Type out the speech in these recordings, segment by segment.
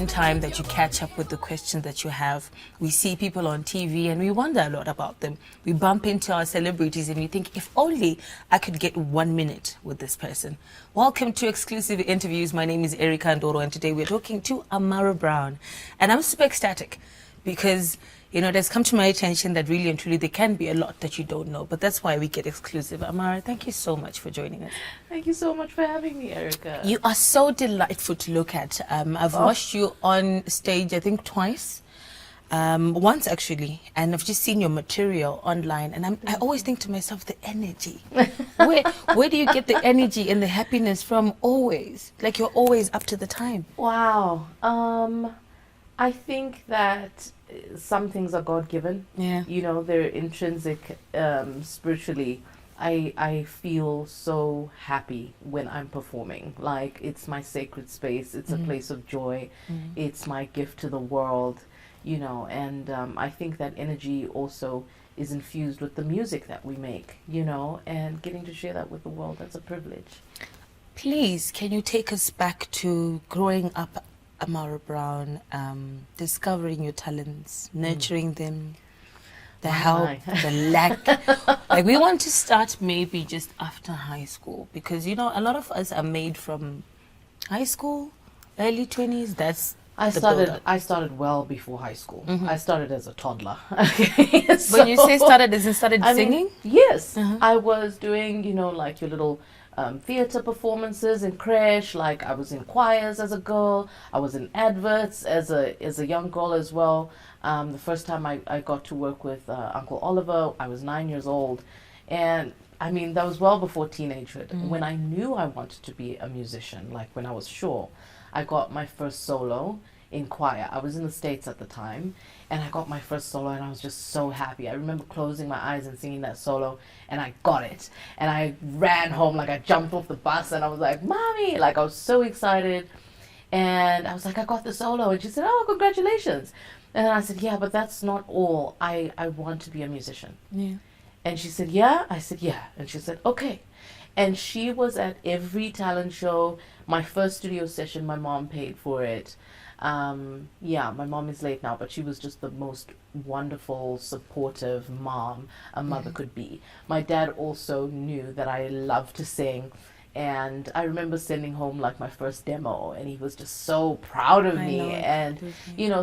one time that you catch up with the questions that you have. We see people on TV and we wonder a lot about them. We bump into our celebrities and we think, if only I could get 1 minute with this person. Welcome to Exclusive Interviews. My name is Erica Ndoro and today we're talking to Ammara Brown. And I'm super ecstatic because it has come to my attention that really and truly there can be a lot that you don't know, but that's why we get exclusive. Ammara, thank you so much for joining us. Thank you so much for having me, Erica. You are so delightful to look at. I've watched you on stage, I think twice, once actually, and I've just seen your material online, and I always think to myself, the energy. Where do you get the energy and the happiness from always? Like you're always up to the time. Wow. I think that some things are God-given. Yeah. They're intrinsic spiritually. I feel so happy when I'm performing. Like, it's my sacred space. It's a place of joy. It's my gift to the world, and I think that energy also is infused with the music that we make, and getting to share that with the world, that's a privilege. Please, can you take us back to growing up, Ammara Brown, discovering your talents, nurturing them, the help, the lack. Like, we want to start maybe just after high school, because a lot of us are made from high school, early 20s. I started well before high school. I started as a toddler. When you say started, as in started singing? Yes. I was doing, like your little theater performances in creche. Like, I was in choirs as a girl. I was in adverts as a young girl as well. The first time I got to work with Uncle Oliver, I was 9 years old. And I mean, that was well before teenagehood. When I knew I wanted to be a musician, like when I was sure, I got my first solo in choir. I was in the States at the time, and I got my first solo, and I was just so happy. I remember closing my eyes and singing that solo, and I got it. And I ran home, like I jumped off the bus, and I was like, Mommy! Like, I was so excited. And I was like, I got the solo. And she said, oh, congratulations. And I said, yeah, but that's not all. I want to be a musician. Yeah. And she said, yeah? I said, yeah. And she said, okay. And she was at every talent show. My first studio session, my mom paid for it. My mom is late now, but she was just the most wonderful, supportive mom a mother could be. My dad also knew that I loved to sing. And I remember sending home like my first demo, and he was just so proud of me. And,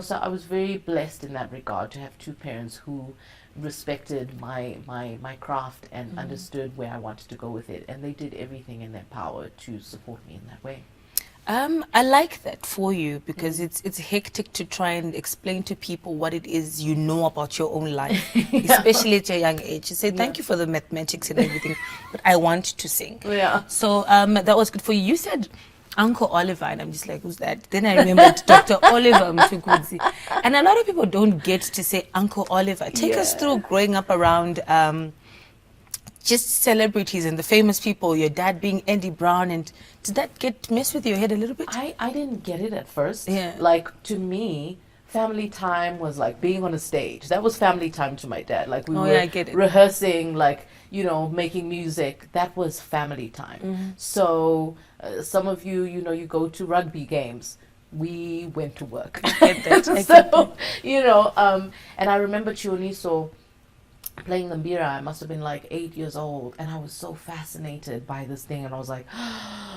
so I was very blessed in that regard to have two parents who respected my craft and understood where I wanted to go with it, and they did everything in their power to support me in that way. I like that for you, because it's hectic to try and explain to people what it is you know about your own life, especially at your young age. You say, thank you for the mathematics and everything, but I want to sing. Yeah. So that was good for you. You said Uncle Oliver, and I'm just like, who's that? Then I remembered Dr. Oliver Mtukudzi. And a lot of people don't get to say Uncle Oliver. Take us through growing up around just celebrities and the famous people, your dad being Andy Brown, and did that mess with your head a little bit? I didn't get it at first. Yeah. Like, to me, family time was like being on a stage. That was family time to my dad. Like, we were rehearsing, like, making music. That was family time. So some of you, you go to rugby games. We went to work. I get that. And I remember Chioniso playing the mbira. I must have been like 8 years old, and I was so fascinated by this thing, and I was like,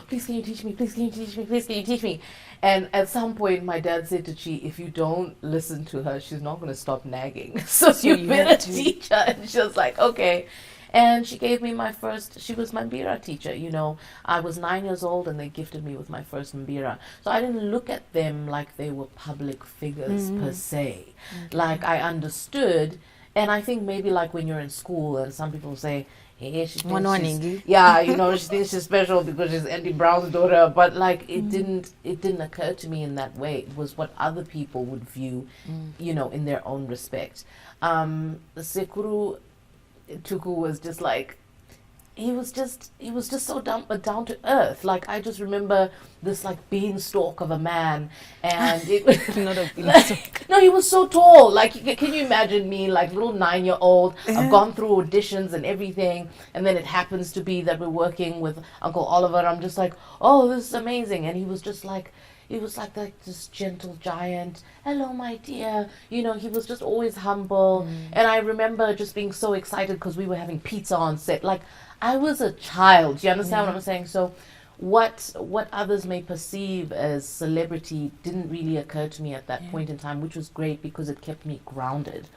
please can you teach me, please can you teach me, please can you teach me. And at some point my dad said to Chi, if you don't listen to her, she's not going to stop nagging, so you better teach her. And she was like, okay. And she gave me she was my mbira teacher. I was 9 years old and they gifted me with my first mbira. So I didn't look at them like they were public figures per se. Like, I understood. And I think maybe like when you're in school and some people say, hey, she thinks she's special because she's Andy Brown's daughter. But like, it didn't occur to me in that way. It was what other people would view, in their own respect. Sekuru Tuku was just like, he was just so down to earth. Like, I just remember this like beanstalk of a man, and it not a beanstalk. No, he was so tall. Like, can you imagine me, like little 9-year-old? I've gone through auditions and everything, and then it happens to be that we're working with Uncle Oliver. I'm just like, oh, this is amazing. And he was just like he was like this gentle giant. Hello, my dear. You know, he was just always humble. And I remember just being so excited because we were having pizza on set. Like, I was a child. Do you understand what I'm saying? So what others may perceive as celebrity didn't really occur to me at that point in time, which was great because it kept me grounded.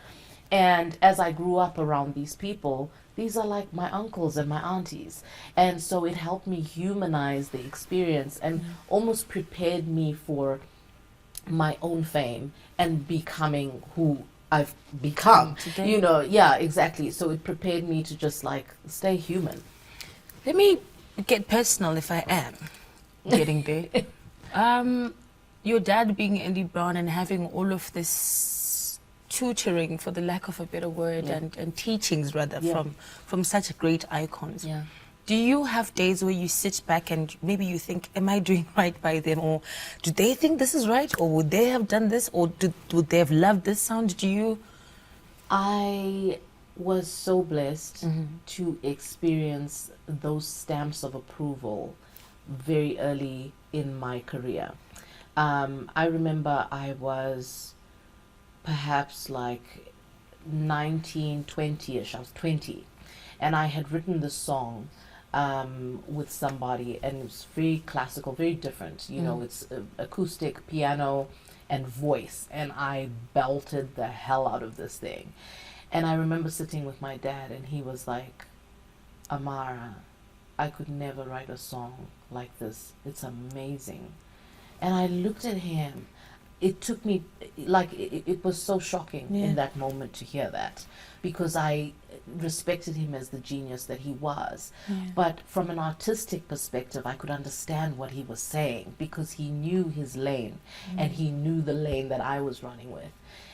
And as I grew up around these people, these are like my uncles and my aunties. And so it helped me humanize the experience and almost prepared me for my own fame and becoming who I've become. Today. You know, yeah, exactly. So it prepared me to just like stay human. Let me get personal if I am getting there. Your dad being Andy Brown and having all of this tutoring, for the lack of a better word, and teachings rather from such great icons. Yeah. Do you have days where you sit back and maybe you think, am I doing right by them? Or do they think this is right? Or would they have done this? Or would they have loved this sound? Do you? I was so blessed to experience those stamps of approval very early in my career. I remember I was perhaps like 19, 20-ish. I was 20. And I had written this song with somebody, and it was very classical, very different. You know, it's acoustic, piano, and voice. And I belted the hell out of this thing. And I remember sitting with my dad, and he was like, Ammara, I could never write a song like this. It's amazing. And I looked at him. It took me, like, it was so shocking in that moment to hear that, because I respected him as the genius that he was. But from an artistic perspective, I could understand what he was saying, because he knew his lane, and he knew the lane that I was running with.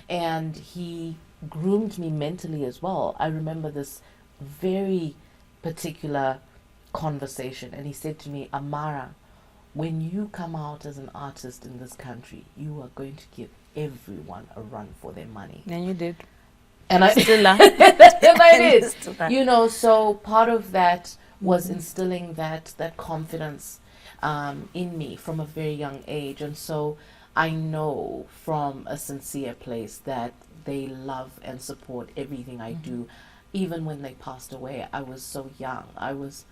And he groomed me mentally as well. I remember this very particular conversation, and he said to me, Ammara, when you come out as an artist in this country, you are going to give everyone a run for their money. And you did. And I still are. and I did. You know, so part of that was instilling that confidence in me from a very young age. And so I know from a sincere place that they love and support everything I do. Even when they passed away, I was so young. I was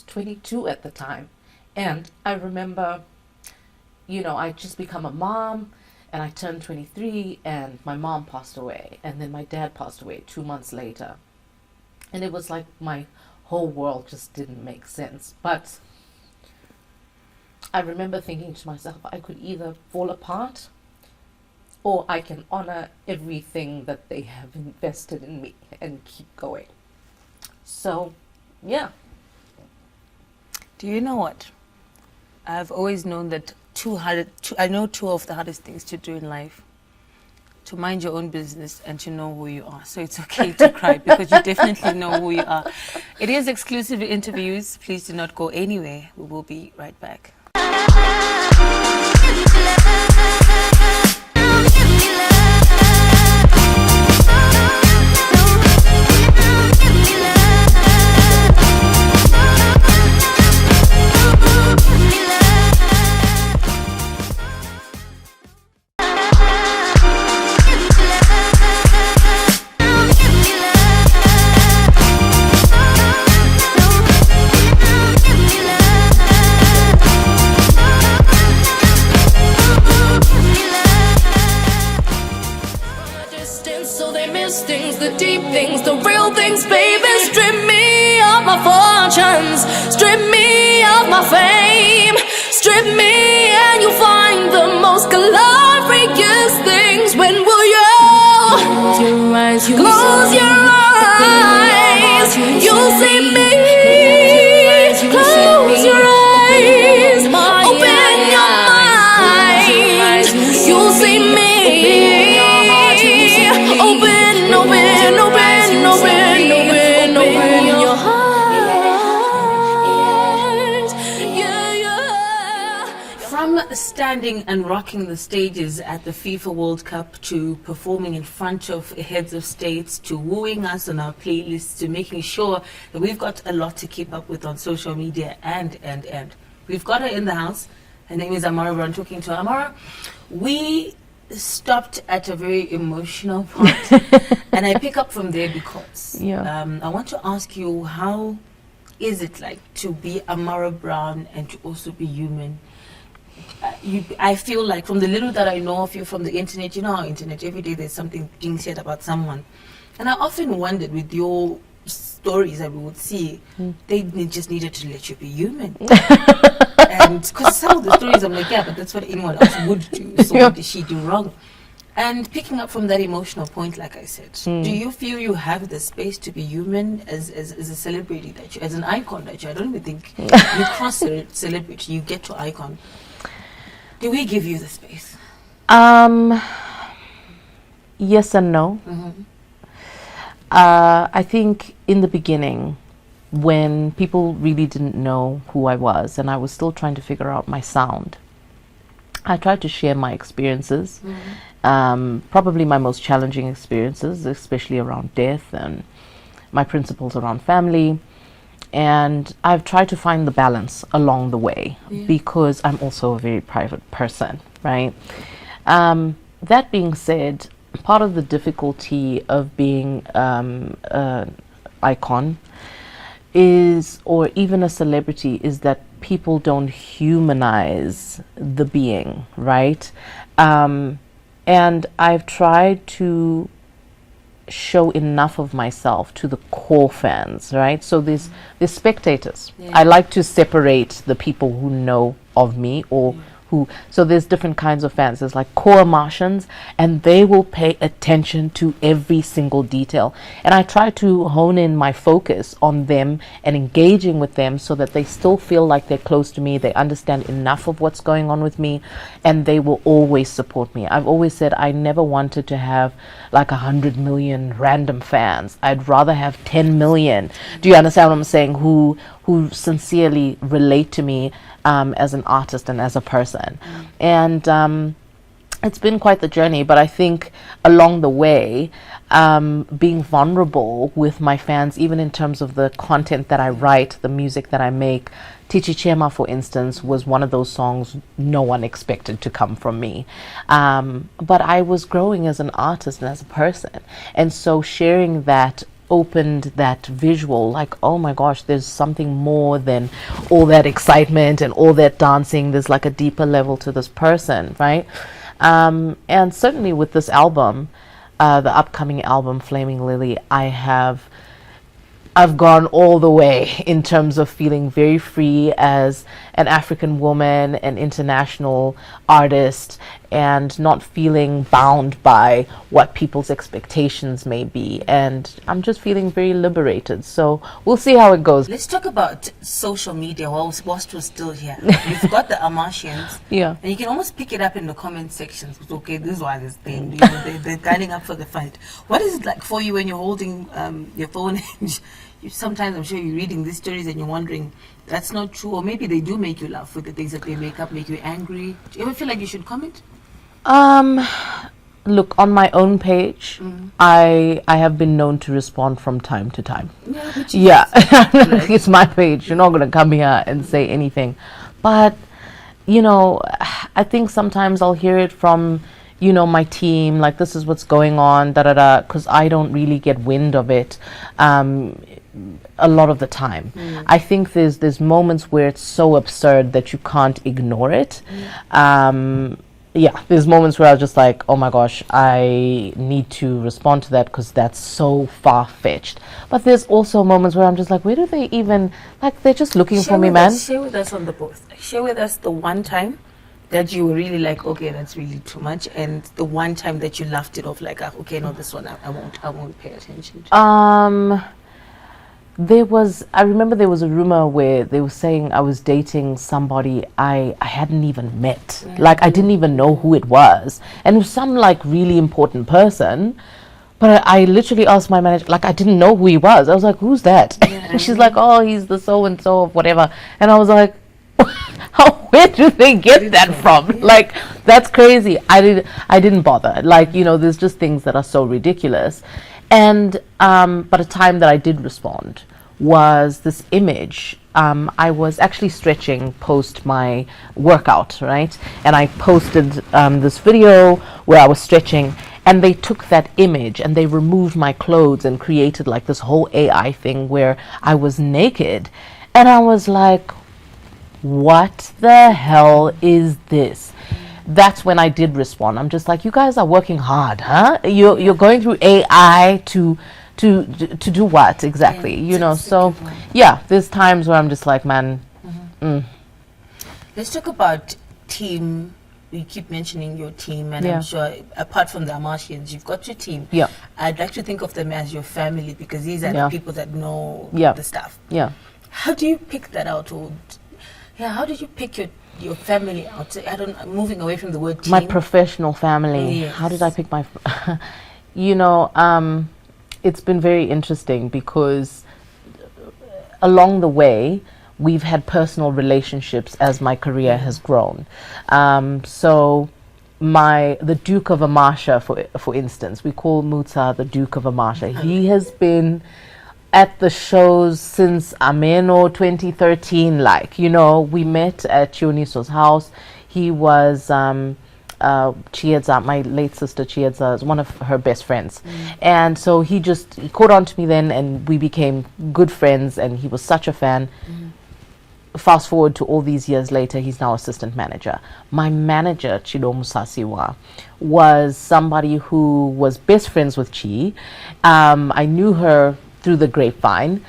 22 at the time. And I remember, you know, I just become a mom, and I turned 23, and my mom passed away. And then my dad passed away 2 months later. And it was like my whole world just didn't make sense. But I remember thinking to myself, I could either fall apart, or I can honor everything that they have invested in me and keep going. So, yeah. Do you know what? I've always known that I know two of the hardest things to do in life: to mind your own business and to know who you are. So it's okay to cry, because you definitely know who you are. It is exclusive interviews. Please do not go anywhere. We will be right back. The deep things, the real things, baby. Strip me of my fortunes, strip me of my fame, strip me and you'll find the most glorious things. When will you close your eyes? You'll see me. Close your eyes, open your mind. You'll see me. Open your heart. From standing and rocking the stages at the FIFA World Cup, to performing in front of heads of states, to wooing us on our playlists, to making sure that we've got a lot to keep up with on social media, and We've got her in the house. Her name is Ammara Brown. Talking to her. Ammara, we stopped at a very emotional part, and I pick up from there because I want to ask you, how is it like to be Ammara Brown and to also be human? I feel like from the little that I know of you from the internet, you know how internet, every day there's something being said about someone. And I often wondered with your stories that we would see, they just needed to let you be human. And because some of the stories I'm like, yeah, but that's what anyone else would do. So what did she do wrong? And picking up from that emotional point, like I said, do you feel you have the space to be human as a celebrity, that you, as an icon that you, I don't even think you cross celebrity, you get to icon. Do we give you the space? Yes and no. I think in the beginning, when people really didn't know who I was and I was still trying to figure out my sound, I tried to share my experiences, probably my most challenging experiences, especially around death, and my principles around family. And I've tried to find the balance along the way, because I'm also a very private person, right? That being said, part of the difficulty of being an icon is, or even a celebrity, is that people don't humanize the being, right? And I've tried to show enough of myself to the core fans, right? So there's spectators. I like to separate the people who know of me, or so there's different kinds of fans. There's like core Martians, and they will pay attention to every single detail. And I try to hone in my focus on them and engaging with them so that they still feel like they're close to me. They understand enough of what's going on with me, and they will always support me. I've always said I never wanted to have like 100 million random fans. I'd rather have 10 million. Do you understand what I'm saying? Who sincerely relate to me as an artist and as a person. And it's been quite the journey, but I think along the way, being vulnerable with my fans, even in terms of the content that I write, the music that I make. Tichi Chema, for instance, was one of those songs no one expected to come from me. But I was growing as an artist and as a person. And so sharing that opened that visual, like, oh my gosh, there's something more than all that excitement and all that dancing. There's like a deeper level to this person, right? And certainly with this album, the upcoming album Flaming Lily, I've gone all the way in terms of feeling very free as an African woman, an international artist, and not feeling bound by what people's expectations may be. And I'm just feeling very liberated. So we'll see how it goes. Let's talk about social media whilst we're still here. You've got the Amartians. Yeah. And you can almost pick it up in the comment sections. Okay, this one is thing. You know, they're lining up for the fight. What is it like for you when you're holding your phone? Sometimes I'm sure you're reading these stories and you're wondering, that's not true, or maybe they do make you laugh with the things that they make up, make you angry. Do you ever feel like you should comment? Look, on my own page, I have been known to respond from time to time. Yeah, it's my page. You're not going to come here and say anything. But, you know, I think sometimes I'll hear it from, you know, my team, like, this is what's going on, because I don't really get wind of it a lot of the time. I think there's moments where it's so absurd that you can't ignore it. There's moments where I was just like, oh my gosh, I need to respond to that because that's so far-fetched. But there's also moments where I'm just like, where do they even, like, they're just looking for me, man. Share with us on the post. Share with us the one time that you were really like, okay, that's really too much, and the one time that you laughed it off, like, okay, no, this one I won't pay attention to. I remember there was a rumor where they were saying I was dating somebody I hadn't even met. Like, I didn't even know who it was. And it was some, like, really important person. But I literally asked my manager, like, I didn't know who he was. I was like, who's that? And she's like, oh, he's the so-and-so of whatever. And I was like, where do they get that from? Like, that's crazy. I didn't bother. Like, you know, there's just things that are so ridiculous. And but a time that I did respond was this image. I was actually stretching post my workout, right? And I posted this video where I was stretching, and they took that image and they removed my clothes and created like this whole AI thing where I was naked. And I was like, what the hell is this? That's when I did respond. I'm just like, you guys are working hard, huh? You're going through AI to do what exactly? Yeah, you know, so yeah, there's times where I'm just like, man. Let's talk about team. You keep mentioning your team, and Yeah. I'm sure apart from the Amartians, you've got your team. Yeah. I'd like to think of them as your family, because these are Yeah. the people that know Yeah. the stuff. Yeah. How do you pick that out? Or how did you pick your family out? I don't. I'm moving away from the word team. My professional family. Yes. How did I pick my you know, it's been very interesting because along the way we've had personal relationships as my career has grown. So the Duke of Amasha, for instance, we call Muta the Duke of Amasha. He has been at the shows since Ameno 2013. Like, you know, we met at Chioniso's house. He was Chiedza, my late sister Chiedza, is one of her best friends. And so he caught on to me then, and we became good friends, and he was such a fan. Fast forward to all these years later, he's now assistant manager. My manager, Chidomu Sasiwa, was somebody who was best friends with Chi. I knew her through the grapevine.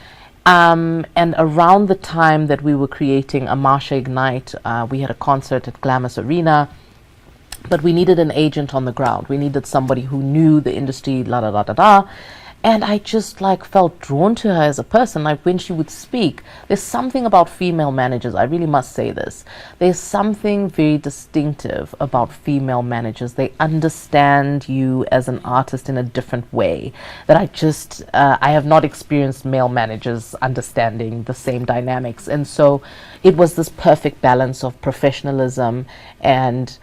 And around the time that we were creating Amasha Ignite, we had a concert at Glamis Arena, but we needed an agent on the ground. We needed somebody who knew the industry, la da da da da. And I just like felt drawn to her as a person. Like when she would speak, there's something about female managers. I really must say this. There's something very distinctive about female managers. They understand you as an artist in a different way that I have not experienced male managers understanding the same dynamics. And so it was this perfect balance of professionalism and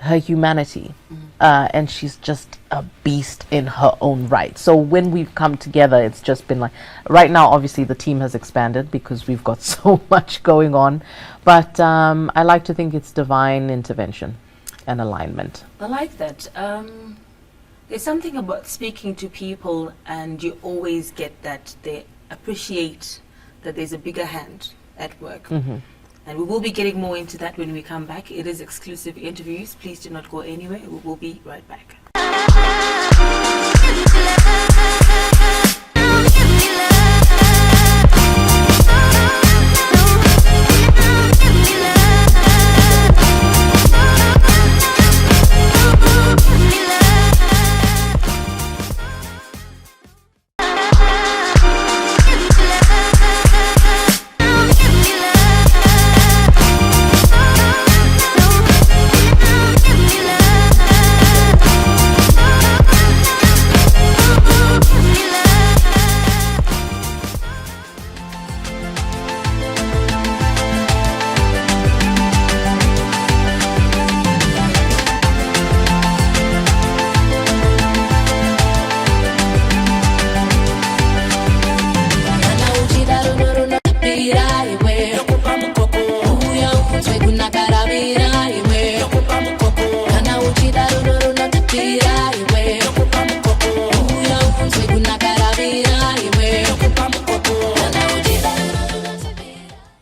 her humanity. And she's just a beast in her own right. So when we've come together, it's just been like, right now obviously the team has expanded because we've got so much going on, but I like to think it's divine intervention and alignment. I like that. There's something about speaking to people, and you always get that they appreciate that there's a bigger hand at work. And we will be getting more into that when we come back. It is exclusive interviews. Please do not go anywhere. We will be right back.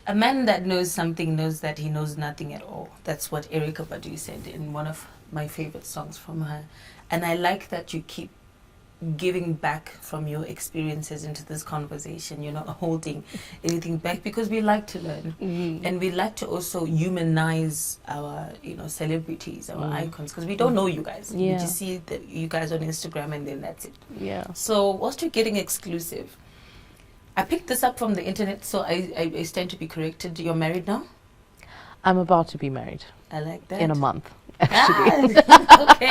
A man that knows something knows that he knows nothing at all. That's what Erykah Badu said in one of my favorite songs from her. And I like that you keep giving back from your experiences into this conversation. You're not holding anything back, because we like to learn. And we like to also humanize our, celebrities, our icons, because we don't know you guys. We just see you guys on Instagram, and then that's it. Yeah. So whilst you're getting exclusive, I picked this up from the internet, so I stand to be corrected. You're married now? I'm about to be married. I like that. In a month, actually. Okay.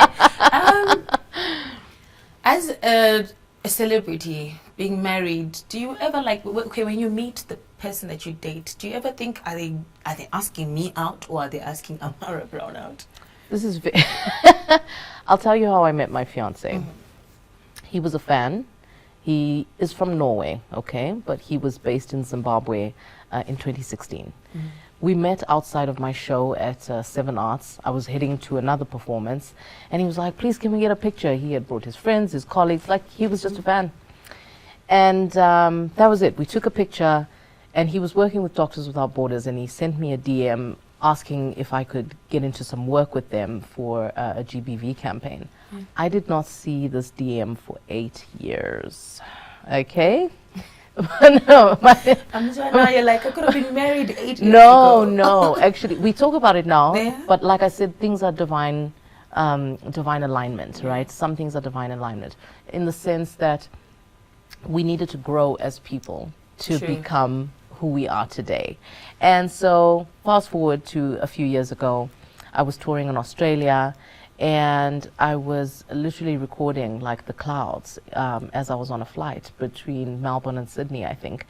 As a celebrity, being married, do you ever when you meet the person that you date, do you ever think, are they asking me out, or are they asking Ammara Brown out? This is I'll tell you how I met my fiance. He was a fan. He is from Norway, okay, but he was based in Zimbabwe in 2016. We met outside of my show at Seven Arts. I was heading to another performance, and he was like, please, can we get a picture? He had brought his friends, his colleagues, like he was just a fan. And that was it. We took a picture, and he was working with Doctors Without Borders, and he sent me a DM asking if I could get into some work with them for a GBV campaign. I did not see this DM for 8 years, okay? No, I'm sure now you're like, I could have been married 8 years no, ago. no. Actually, we talk about it now, Yeah. but like I said, things are divine alignment, right? Some things are divine alignment in the sense that we needed to grow as people to True. become who we are today. And so fast forward to a few years ago, I was touring in Australia, and I was literally recording like the clouds as I was on a flight between Melbourne and Sydney, I think.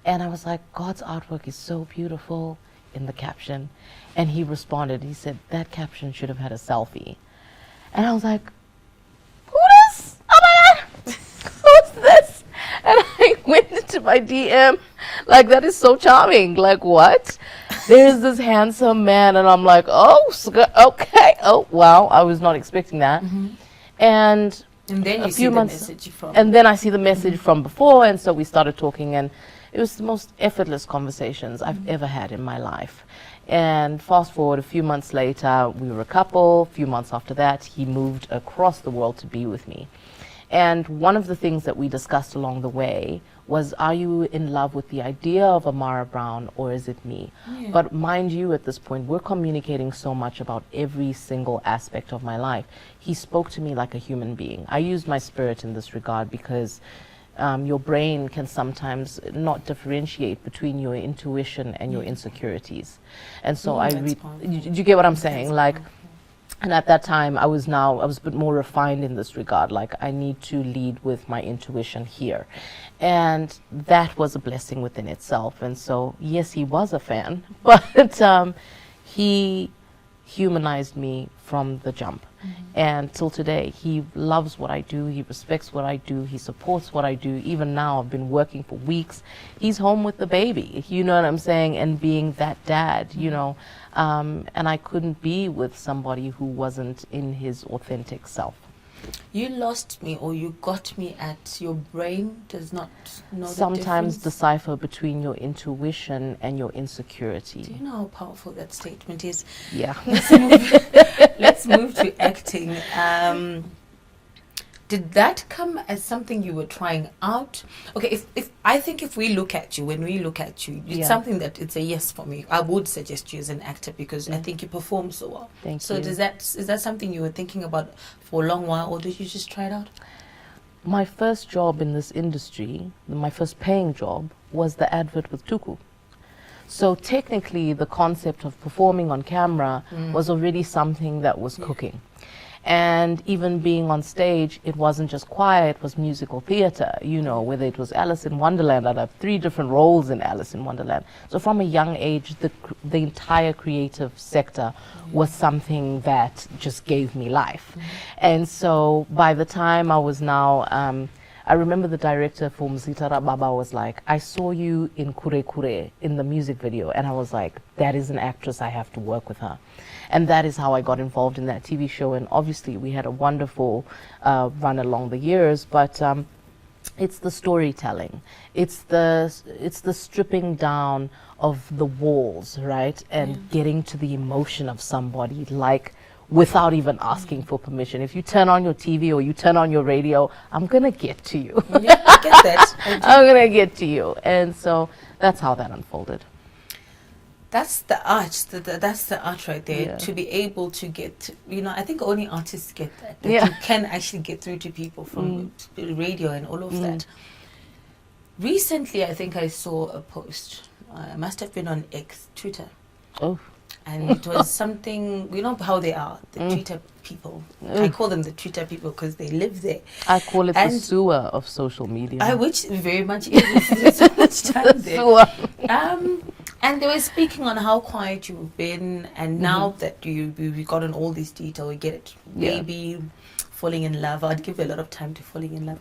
And I was like, God's artwork is so beautiful in the caption. And he responded, he said, that caption should have had a selfie. And I was like, who this? Oh my God, who's this? And I went into my DM, like, that is so charming. Like, what? There's this handsome man, and I'm like, oh, okay. Oh, wow, I was not expecting that. And then a you see few the months, message from. and then I see the message from before, and so we started talking, and it was the most effortless conversations I've ever had in my life. And fast forward a few months later, we were a couple. A few months after that, he moved across the world to be with me. And one of the things that we discussed along the way was, are you in love with the idea of Ammara Brown, or is it me? Yeah. But mind you, at this point, we're communicating so much about every single aspect of my life. He spoke to me like a human being. I used my spirit in this regard because your brain can sometimes not differentiate between your intuition and your insecurities. And so you get what I'm saying? Like, and at that time, I was a bit more refined in this regard. Like, I need to lead with my intuition here. And that was a blessing within itself. And so, yes, he was a fan, but he humanized me from the jump. And till today, he loves what I do, he respects what I do, he supports what I do. Even now, I've been working for weeks. He's home with the baby, you know what I'm saying, and being that dad, you know. And I couldn't be with somebody who wasn't in his authentic self. You lost me, or you got me at your brain does not know Sometimes the difference. decipher between your intuition and your insecurity. Do you know how powerful that statement is? Yeah. Let's move to acting. Did that come as something you were trying out? Okay, if I think if we look at you, when we look at you, it's something that it's a yes for me. I would suggest you as an actor because I think you perform so well. Thank so you. is that something you were thinking about for a long while, or did you just try it out? My first job in this industry, my first paying job, was the advert with Tuku. So technically, the concept of performing on camera was already something that was cooking. And even being on stage, it wasn't just choir, it was musical theater, you know, whether it was Alice in Wonderland. I'd have 3 different roles in Alice in Wonderland. So from a young age, the entire creative sector was something that just gave me life. And so by the time I was now, I remember the director for Mzitara Baba was like, I saw you in Kure Kure in the music video. And I was like, that is an actress, I have to work with her. And that is how I got involved in that TV show. And obviously we had a wonderful run along the years, but it's the storytelling. It's the stripping down of the walls, right? And getting to the emotion of somebody, like, without even asking for permission. If you turn on your TV or you turn on your radio, I'm gonna get to you. Yeah, I get that. I'm gonna get to you. And so that's how that unfolded. That's the art. That's the art right there. Yeah. To be able to get, you know, I think only artists get that. That Yeah. you can actually get through to people from radio and all of that. Recently, I think I saw a post. I must have been on X, Twitter. Oh. And it was something, you know how they are, the Twitter people. I call them the Twitter people because they live there. I call it the And sewer of social media. which very much is. There's so much time there. Sewer. And they were speaking on how quiet you've been, and now that you've gotten all this detail, you get it. Yeah. Baby, falling in love. I'd give you a lot of time to falling in love.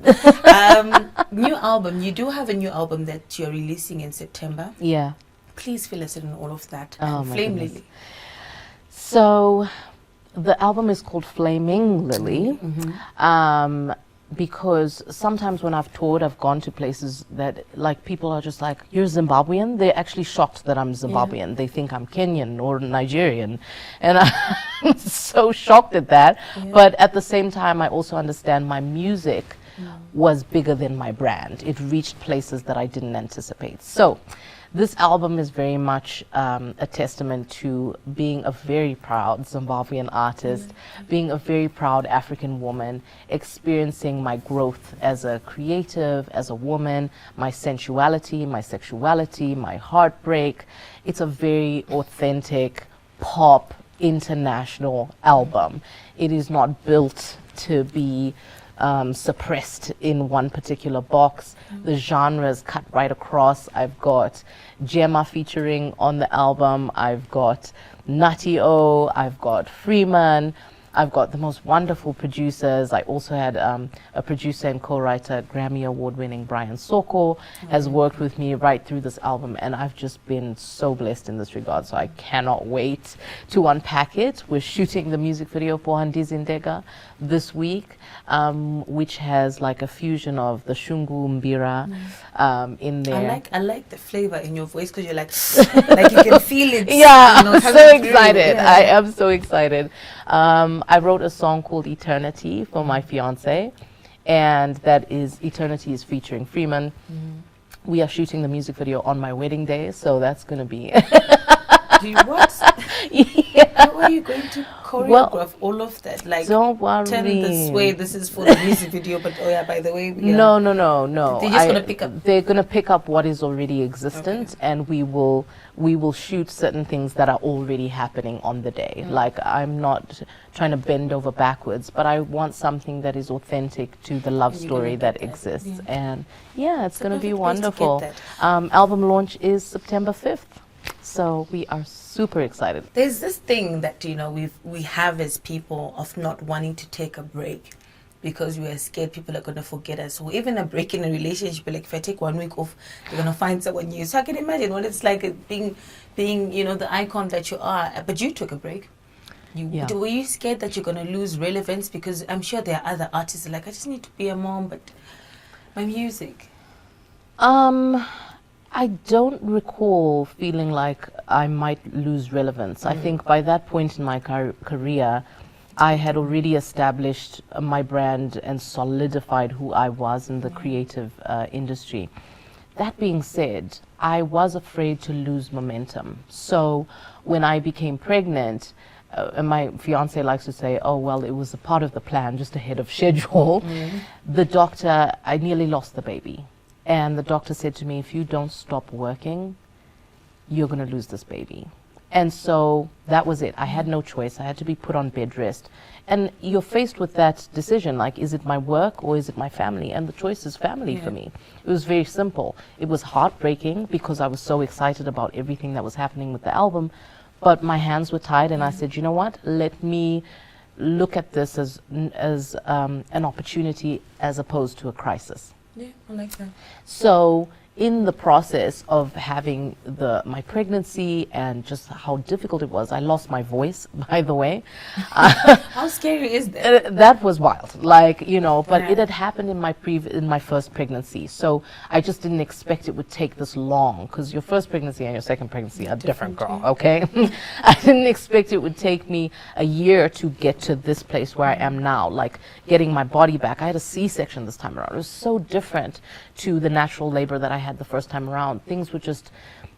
New album. You do have a new album that you're releasing in September. Yeah. Please fill us in on all of that. Oh, And my Flame goodness. Lily. So the album is called Flaming Lily. Because sometimes when I've toured, I've gone to places that like people are just like, you're Zimbabwean? They're actually shocked that I'm Zimbabwean. They think I'm Kenyan or Nigerian. And I'm so shocked at that. But at the same time, I also understand my music was bigger than my brand. It reached places that I didn't anticipate. So this album is very much a testament to being a very proud Zimbabwean artist, being a very proud African woman, experiencing my growth as a creative, as a woman, my sensuality, my sexuality, my heartbreak. It's a very authentic pop international album. It is not built to be suppressed in one particular box. The genre is cut right across. I've got Gemma featuring on the album. I've got Nutty O. I've got Freeman. I've got the most wonderful producers. I also had a producer and co-writer, Grammy Award-winning Brian Soko, has worked with me right through this album, and I've just been so blessed in this regard, so I cannot wait to unpack it. We're shooting the music video for Handizi Ndega this week, which has like a fusion of the Shungu Mbira in there. I like the flavor in your voice because you're like you can feel it. Yeah, you know, I'm so coming through. excited. Yeah. I am so excited. I wrote a song called Eternity for my fiance, and that is Eternity is featuring Freeman. We are shooting the music video on my wedding day, so that's going to be... Do you what? Yeah. How are you going to choreograph all of that? Like, Don't worry. turn this way, this is for the music video, but oh yeah, by the way, we No. They're just gonna pick up. They're gonna pick up what is already existent, and we will shoot certain things that are already happening on the day. Like, I'm not trying to bend over backwards, but I want something that is authentic to the love And you're story gonna that get that, exists. yeah. And yeah, it's gonna be perfect place to get wonderful. that. Album launch is September 5th, so we are super excited. There's this thing that we have as people of not wanting to take a break because we are scared people are going to forget us. So even a break in a relationship, like if I take 1 week off, they're going to find someone new. So I can imagine what it's like being the icon that you are. But you took a break. Were you scared that you're going to lose relevance? Because I'm sure there are other artists like, I just need to be a mom, but my music. I don't recall feeling like I might lose relevance. I think by that point in my career, I had already established my brand and solidified who I was in the creative industry. That being said, I was afraid to lose momentum. So when I became pregnant, and my fiance likes to say, oh, well, it was a part of the plan, just ahead of schedule. The doctor, I nearly lost the baby. And the doctor said to me, if you don't stop working, you're going to lose this baby. And so that was it. I had no choice. I had to be put on bed rest. And you're faced with that decision, like, is it my work or is it my family? And the choice is family for me. It was very simple. It was heartbreaking because I was so excited about everything that was happening with the album. But my hands were tied, and I said, you know what? Let me look at this as an opportunity as opposed to a crisis. Yeah, I like that. So in the process of having my pregnancy and just how difficult it was, I lost my voice, by the way. How scary is that? That was wild, but it had happened in my first pregnancy, so I just didn't expect it would take this long, because your first pregnancy and your second pregnancy are different, girl, okay? I didn't expect it would take me a year to get to this place where I am now, like getting my body back. I had a C-section this time around. It was so different to the natural labor that I had the first time around. Things were just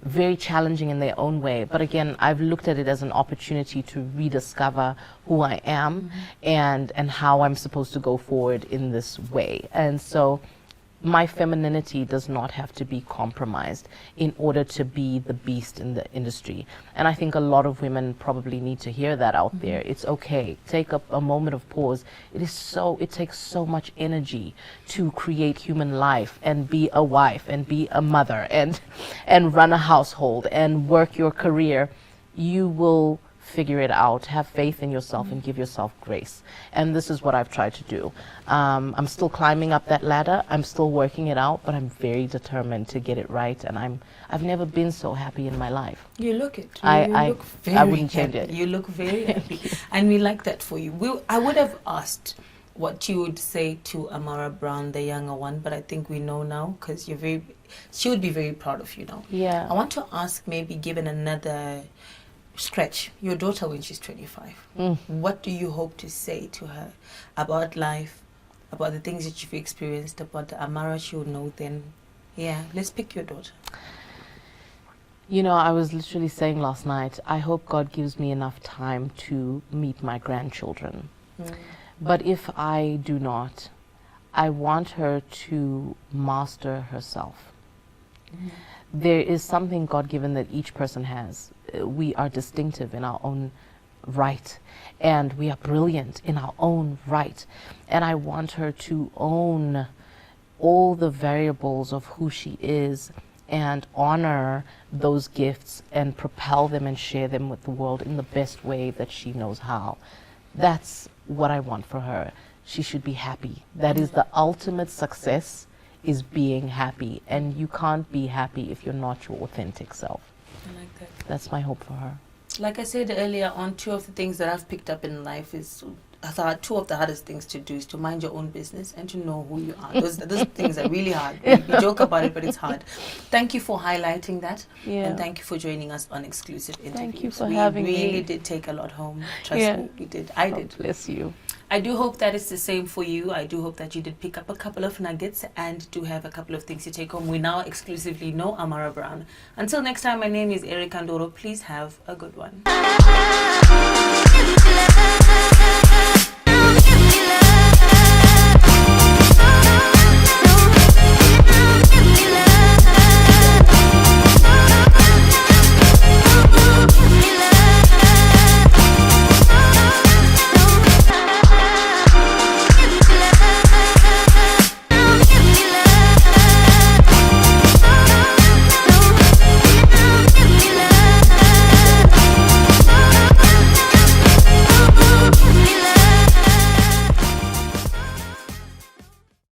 very challenging in their own way, but again, I've looked at it as an opportunity to rediscover who I am and how I'm supposed to go forward in this way. And so my femininity does not have to be compromised in order to be the beast in the industry. And I think a lot of women probably need to hear that out there. It's okay. Take a moment of pause. It takes so much energy to create human life and be a wife and be a mother and run a household and work your career. You will figure it out, have faith in yourself, and give yourself grace. And this is what I've tried to do. I'm still climbing up that ladder. I'm still working it out, but I'm very determined to get it right. And I've never been so happy in my life. You look it. I look very I wouldn't change happy. it. You look very happy. And we like that for you. I would have asked what you would say to Ammara Brown, the younger one, but I think we know now because she would be very proud of you now. Yeah. I want to ask, maybe given another stretch, your daughter when she's 25, what do you hope to say to her about life, about the things that you've experienced, about the Ammara she will know then? Yeah, let's pick your daughter. You know, I was literally saying last night, I hope God gives me enough time to meet my grandchildren. But if I do not, I want her to master herself. There is something God-given that each person has. We are distinctive in our own right, and we are brilliant in our own right. And I want her to own all the variables of who she is and honor those gifts and propel them and share them with the world in the best way that she knows how. That's what I want for her. She should be happy. That is the ultimate success, is being happy. And you can't be happy if you're not your authentic self. I like that. That's my hope for her. Like I said earlier on, two of the things that I've picked up in life is two of the hardest things to do is to mind your own business and to know who you are. Those things are really hard. We joke about it, but it's hard. Thank you for highlighting that. Yeah. And thank you for joining us on exclusive interviews. Thank you for having me. We really did take a lot home. Trust me, we did. I did. God bless you. I do hope that it's the same for you. I do hope that you did pick up a couple of nuggets and do have a couple of things to take home. We now exclusively know Ammara Brown. Until next time, my name is Ndoro. Please have a good one.